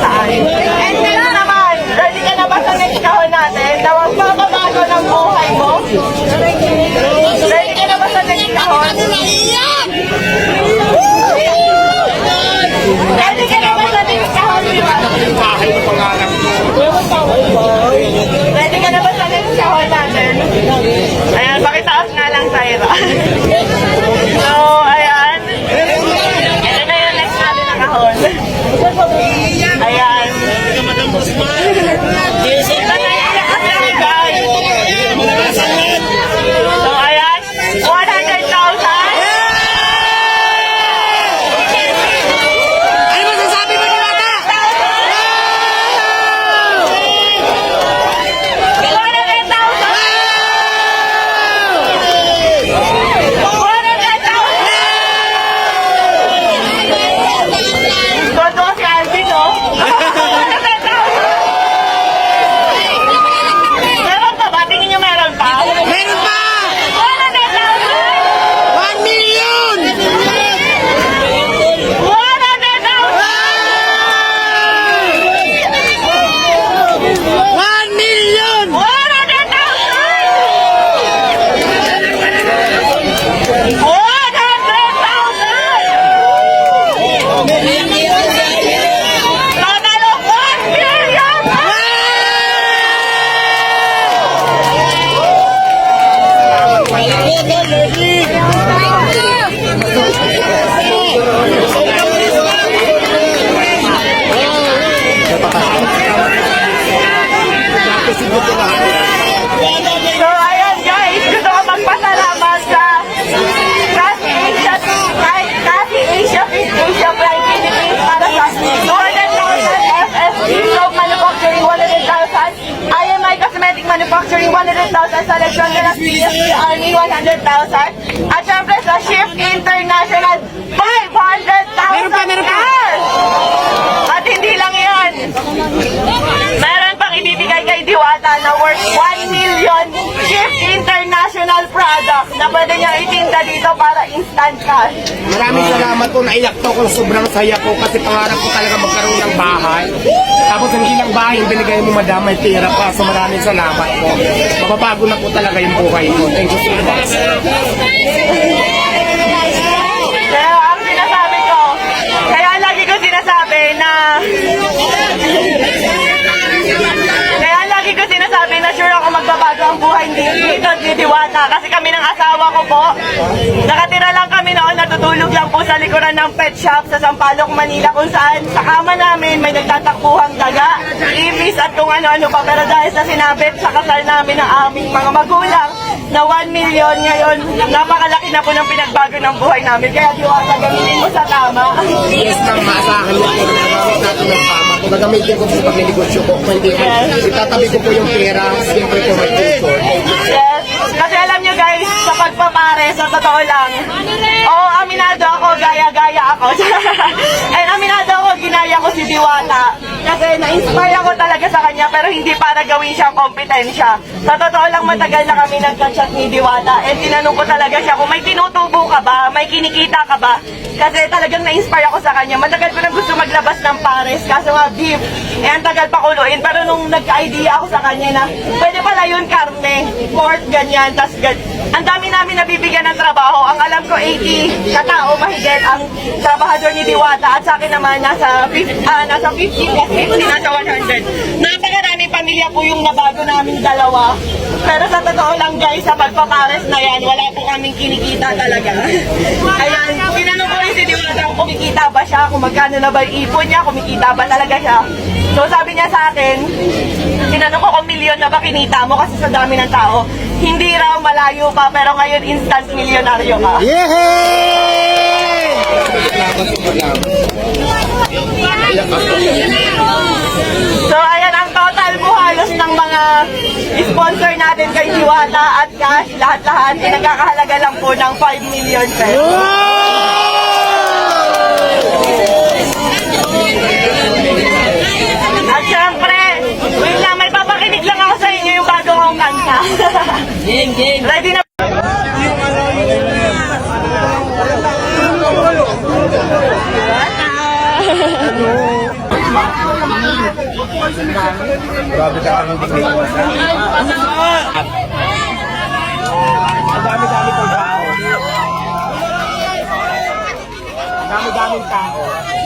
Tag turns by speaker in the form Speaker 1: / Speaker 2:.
Speaker 1: saan. And then naman, ready ka na ba sa next kahon natin na magpapabago ng buhay mo? Ready ka na ba sa next kahon? Ready ka na ba sa next kahon? Ready ka na ba sa next kahon natin? Ayan, pakitaas nga lang, Tyra. So, ayan. Ito na yung next natin na kahon. Ayan. Ito na yung next natin, guys. So, ayan. 100,000.
Speaker 2: Ano masasabi mo ni Mata?
Speaker 1: 100,000. Totoo si Alvin, no? 100,000. Meron pa ba? Tingin niyo meron pa?
Speaker 2: Meron pa!
Speaker 1: 100,000.
Speaker 2: 1 million! 1 million!
Speaker 1: So, ayan guys, gusto ko magpasalamat sa Kasi Asia Flight Philippines para sa 200,000 FSD Soap Manufacturing 100,000, IMI Cosmetic Manufacturing 100,000, sa Legion de las PFP Army 100,000, at syempre sa Shift International 500,000.
Speaker 2: Meron pa.
Speaker 1: At hindi lang yan, meron pang ibibigay kay Diwata na worth 1 million Shift International product na pwede niya itinda dito para instant cash.
Speaker 2: Maraming salamat po, naiyak to ko, sobrang saya po kasi pangarap ko talaga magkaroon ng bahay. Tapos hindi lang bahay, yung binigay mo madam, may tira pa. So maraming salamat po. Mababago na po talaga yung buhay ko. Thank you so much.
Speaker 1: Kaya ang sinasabi ko, kaya lagi ko sinasabi na sure ako magbabago ang buhay dito ni Diwata. Kasi kami ng asawa ko po, nakatira lang kami noon, natutulog lang po sa likuran ng pet shop sa Sampaloc, Manila, kung saan sa kama namin may nagtatakbuhang daga, ibis at kung ano-ano pa. Pero dahil sa sinabit sa kasal namin ng aming mga magulang na 1 million ngayon, napakalaki na po ng pinagbago ng buhay namin. Kaya Diwata, gamitin mo sa tama.
Speaker 2: Yes, ma'am, maasahan niyo po na nagamit natin ng tama. Kung gagamitin ko po sa pagninegosyo ko, kung hindi ko, itatabi ko po yung pera, siyempre po may tutor.
Speaker 1: Yes. Kasi alam nyo guys, sa pagpapare, sa totoo lang, aminado ako, gaya-gaya ako. And aminado ako, ginaya ko si Diwata. Kasi na-inspire ako talaga sa kanya, pero hindi para gawin siyang kompetensya. Sa totoo lang, matagal na kami nagka-chat ni Diwata. And tinanong ko talaga siya kung may tinutubo ka ba, may kinikita ka ba. Kasi talagang na-inspire ako sa kanya. Matagal ko na gusto maglabas ng pares, kaso nga beef. Eh, ang tagal pa kuluin. Pero nung nagka-idea ako sa kanya na, pwede pala yun karne, pork, ganyan, tas ang dami namin nabibigyan ng trabaho. Ang alam ko, 80 katao mahigit ang trabahador ni Diwata. At sa akin naman, nasa 50 plus 50, nasa 100. Napakaraming pamilya po yung nabago namin dalawa. Pero sa totoo lang guys, sa pagpapares na yan, wala po kaming kinikita talaga. Ayan, tinanong ko rin si Diwata kung kumikita ba siya, kung magkano na ba yung ipon niya, kumikita ba talaga siya. So sabi niya sa akin, tinanong ko kung milyon na ba kinita mo kasi sa dami ng tao. Hindi raw, malayo pa, pero ngayon instant milyonaryo ka.
Speaker 2: Yehey!
Speaker 1: So ayan ang total po halos ng mga sponsor natin kay Diwata at cash, lahat-lahat, nagkakahalaga lang po ng 5 million pesos. At syempre, wait lang, may papakinig lang ako sa inyo yung bago kong kanta. Ready na?
Speaker 2: Grabe ka ang hindi ko sa. Ang dami-dami kong tao. Ang dami-daming tao.